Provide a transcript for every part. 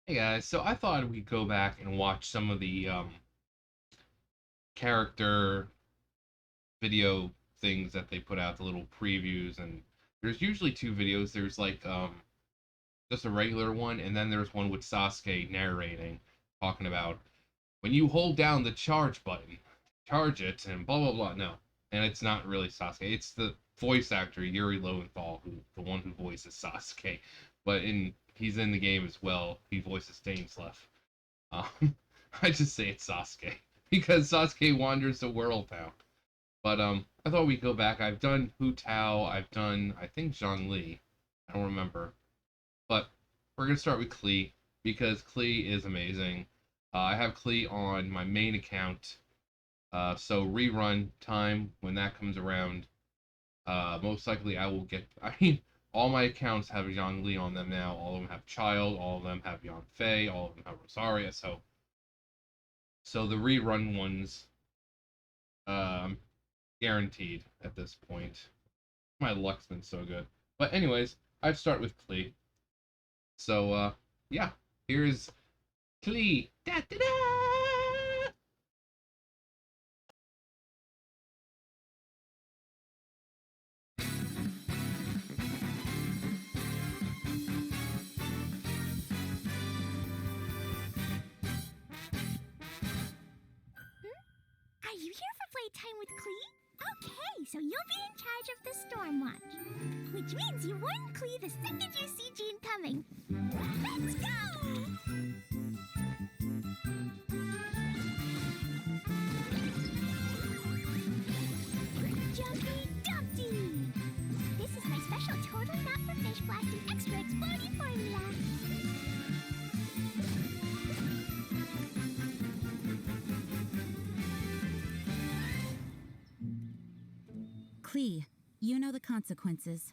Hey guys, so I thought we'd go back and watch some of the character video things that they put out, the little previews, and there's usually two videos. There's like just a regular one, and then there's one with Sasuke narrating, talking about when you hold down the charge button, charge it, and blah blah blah. No, and it's not really Sasuke. It's the voice actor Yuri Lowenthal, the one who voices Sasuke, but he's in the game as well. He voices Dainsleif. Um, I just say it's Sasuke because Sasuke wanders the world now. But I thought we'd go back. I've done Hu Tao. I've done I think Zhongli. I don't remember. But we're gonna start with Klee because Klee is amazing. I have Klee on my main account. So rerun time when that comes around. Most likely I will get. I mean, all my accounts have Zhongli on them now. All of them have Child. All of them have Yanfei. All of them have Rosaria. So the rerun ones, um, guaranteed at this point. My luck's been so good. But anyways, I'd start with Klee. So yeah, here's Klee. Da da da. Are you here for playtime with Klee? Okay, so you'll be in charge of the Storm Watch. Which means you warn Klee the second you see Jean coming. Let's go! Jumpy Dumpty! This is my special totally not for fish blasting extra exploding formula. Klee, you know the consequences.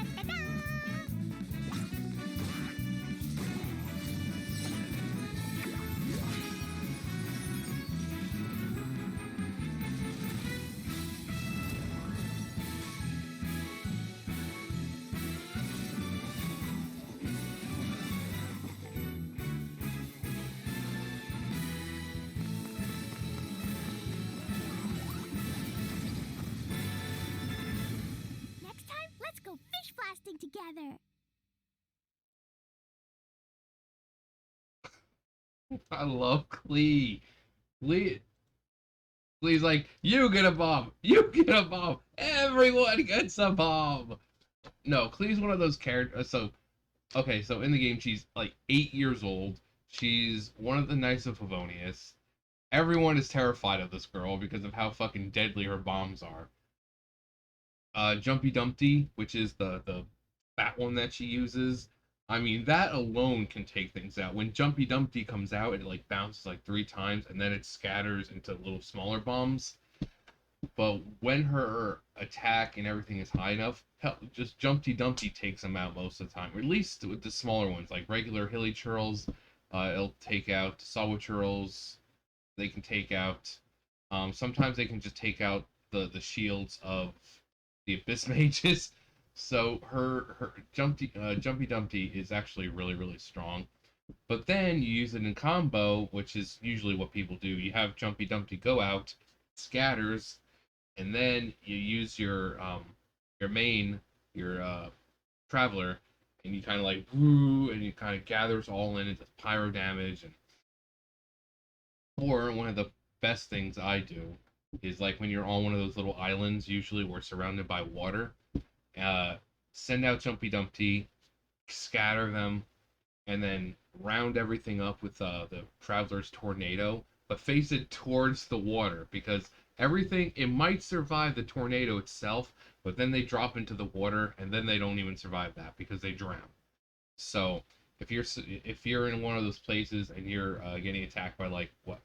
Da-da-da! Next time, let's go fish blasting together. I love Klee. Klee. Klee's like, you get a bomb. You get a bomb. Everyone gets a bomb. No, Klee's one of those characters. So okay, so in the game, she's like 8 years old. She's one of the Knights of Favonius. Everyone is terrified of this girl because of how fucking deadly her bombs are. Jumpy Dumpty, which is the fat one that she uses. I mean, that alone can take things out. When Jumpy Dumpty comes out, it like bounces like 3 times and then it scatters into little smaller bombs. But when her attack and everything is high enough, hell, just Jumpy Dumpty takes them out most of the time. Or at least with the smaller ones, like regular Hilly Churls, it'll take out Sawa Churls. They can take out. Sometimes they can just take out the shields of the Abyss Mages. So her Jumpy Dumpty is actually really strong. But then you use it in combo, which is usually what people do. You have Jumpy Dumpty go out, scatters, and then you use your main your traveler, and you kind of like woo, and you kind of gathers all in. It does pyro damage, and or one of the best things I do is like when you're on one of those little islands, usually we're surrounded by water. Uh, Send out Jumpy Dumpty, scatter them, and then round everything up with the Traveler's Tornado, but face it towards the water because everything it might survive the tornado itself, but then they drop into the water and then they don't even survive that because they drown. So if you're in one of those places and you're getting attacked by like what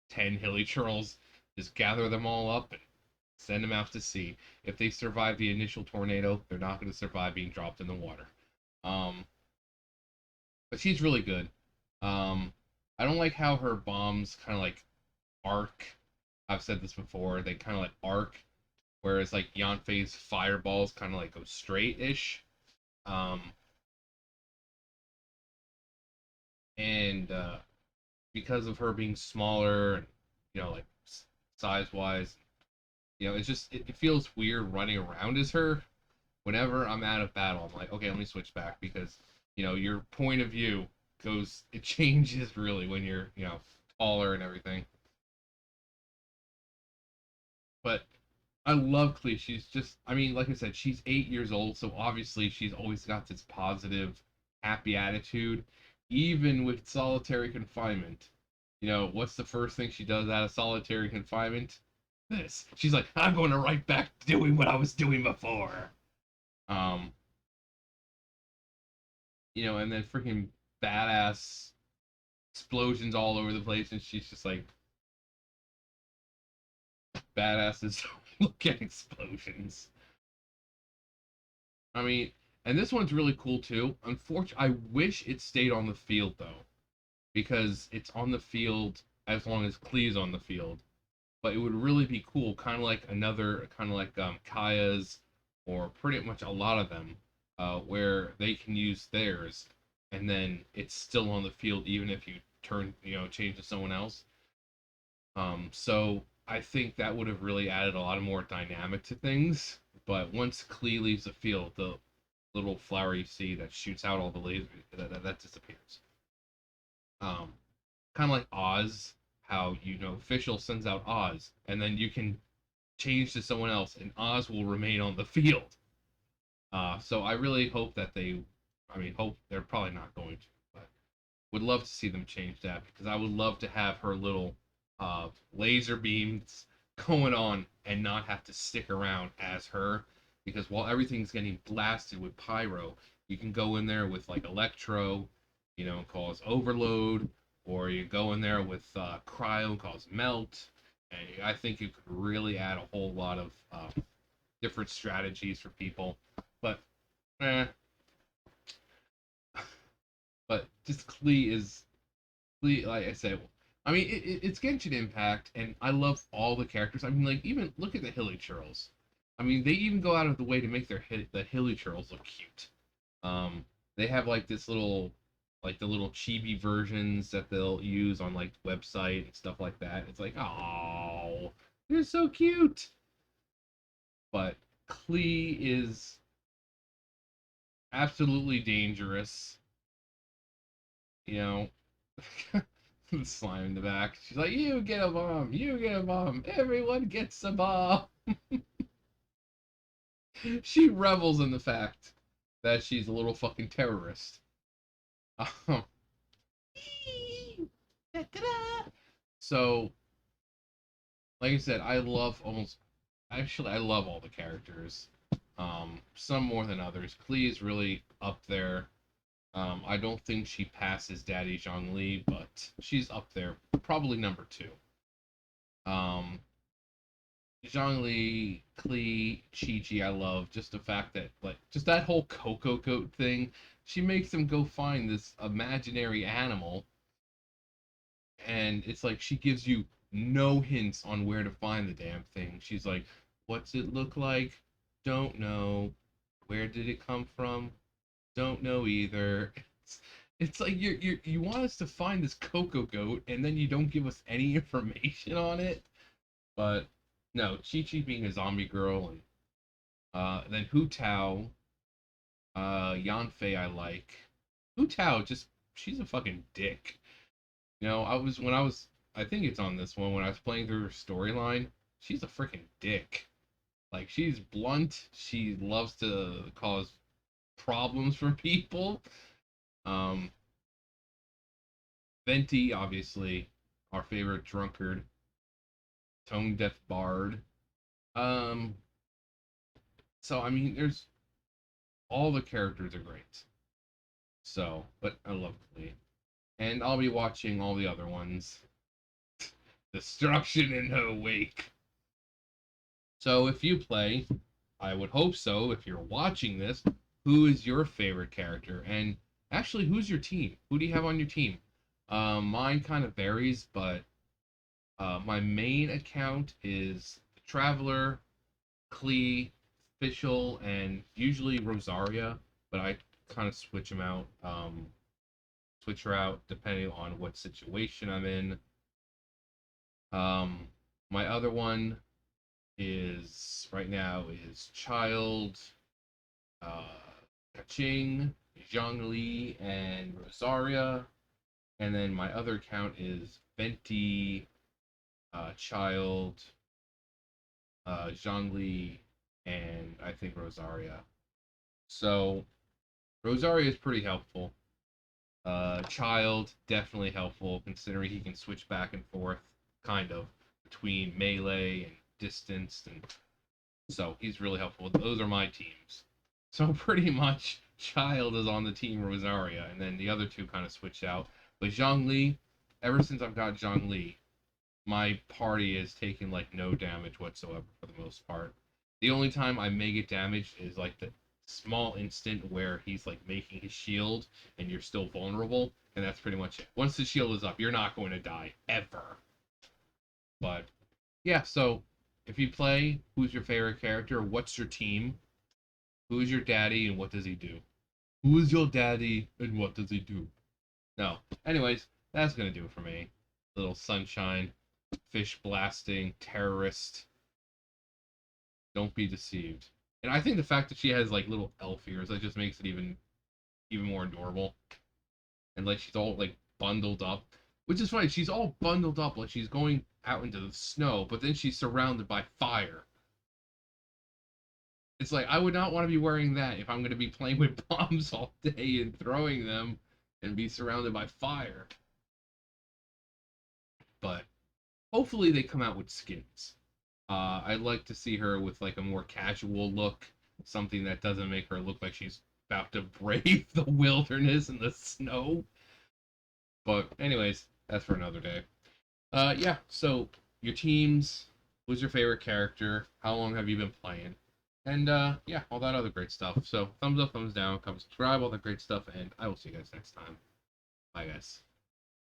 10 hilly churls, just gather them all up and send them out to sea. If they survive the initial tornado, they're not going to survive being dropped in the water. Um, but she's really good. Um, I don't like how her bombs kind of like arc. I've said this before. They kind of like arc, whereas like Yanfei's fireballs kind of like go straight-ish. Um, and because of her being smaller, like size-wise, it feels weird running around as her. Whenever I'm out of battle, I'm like, okay, let me switch back because your point of view it changes really when you're taller and everything. But I love Klee. She's just, I mean, like I said, she's 8 years old, so obviously she's always got this positive, happy attitude, even with solitary confinement. What's the first thing she does out of solitary confinement? This. She's like, I'm going to right back doing what I was doing before. Um, and then freaking badass explosions all over the place, and she's just like, badasses look at explosions. I mean, and this one's really cool too. Unfortunately, I wish it stayed on the field though, because it's on the field as long as Klee's on the field. But it would really be cool, kind of like Kaya's, or pretty much a lot of them, where they can use theirs, and then it's still on the field even if you change to someone else. So I think that would have really added a lot of more dynamic to things. But once Klee leaves the field, the little flower you see that shoots out all the lasers that disappears. Um, Kind of like Oz, how Fischl sends out Oz, and then you can change to someone else, and Oz will remain on the field. So I really hope that hope they're probably not going to, but would love to see them change that because I would love to have her little laser beams going on and not have to stick around as her, because while everything's getting blasted with pyro, you can go in there with like electro, cause overload, or you go in there with cryo, cause melt, and I think you could really add a whole lot of different strategies for people. But but just Klee, like I said, I mean, it's Genshin Impact, and I love all the characters. I mean, like, even look at the Hilly Churls. I mean, they even go out of the way to make the Hilly Churls look cute. Um, they have like this little, like the little chibi versions that they'll use on like the website and stuff like that. It's like, oh, they're so cute. But Klee is absolutely dangerous. You know, the slime in the back. She's like, you get a bomb, you get a bomb, everyone gets a bomb. She revels in the fact that she's a little fucking terrorist. Um, so, like I said, I love all the characters. Some more than others. Klee is really up there. I don't think she passes Daddy Zhongli, but she's up there, probably number two. Um, Zhongli, Klee, Chi-Chi, I love just the fact that just that whole Coco Goat thing. She makes them go find this imaginary animal, and it's like she gives you no hints on where to find the damn thing. She's like, "What's it look like? Don't know. Where did it come from? Don't know either." It's like you want us to find this Coco Goat, and then you don't give us any information on it. But no, Chi Chi being a zombie girl, and then Hu Tao, Yan Fei I like. Hu Tao just she's a fucking dick. I think it's on this one when I was playing through her storyline. She's a freaking dick. Like she's blunt. She loves to cause problems for people. Um, Venti, obviously, our favorite drunkard, tone deaf bard. Um, so I mean, there's all the characters are great. So, but I love Klee, and I'll be watching all the other ones. Destruction in her wake. So if you play, I would hope so. If you're watching this, who is your favorite character? And actually, who's your team? Who do you have on your team? Mine kind of varies, but my main account is the Traveler, Klee, Fischl, and usually Rosaria, but I kind of switch them out. Switch her out depending on what situation I'm in. My other one is right now is Child, uh, Kaching, Zhongli, and Rosaria. And then my other account is Venti, Child, Zhongli, and I think Rosaria. So Rosaria is pretty helpful. Child definitely helpful considering he can switch back and forth, kind of, between melee and distance, and so he's really helpful. Those are my teams. So pretty much, Child is on the team Rosaria, and then the other two kind of switch out. But Zhongli, ever since I've got Zhongli, my party is taking like no damage whatsoever for the most part. The only time I may get damaged is like the small instant where he's like making his shield and you're still vulnerable, and that's pretty much it. Once the shield is up, you're not going to die ever. But yeah, so if you play, who's your favorite character? What's your team? Who's your daddy and what does he do? Who is your daddy and what does he do? No. Anyways, that's gonna do it for me. Little sunshine, fish blasting, terrorist. Don't be deceived. And I think the fact that she has like little elf ears, that just makes it even more adorable. And like she's all like bundled up. Which is funny, she's all bundled up like she's going out into the snow, but then she's surrounded by fire. It's like I would not want to be wearing that if I'm going to be playing with bombs all day and throwing them and be surrounded by fire. But hopefully they come out with skins. I'd like to see her with like a more casual look, something that doesn't make her look like she's about to brave the wilderness and the snow. But anyways, that's for another day. Yeah. So your teams. Who's your favorite character? How long have you been playing? And yeah, all that other great stuff. So thumbs up, thumbs down, come subscribe, all that great stuff, and I will see you guys next time. Bye, guys.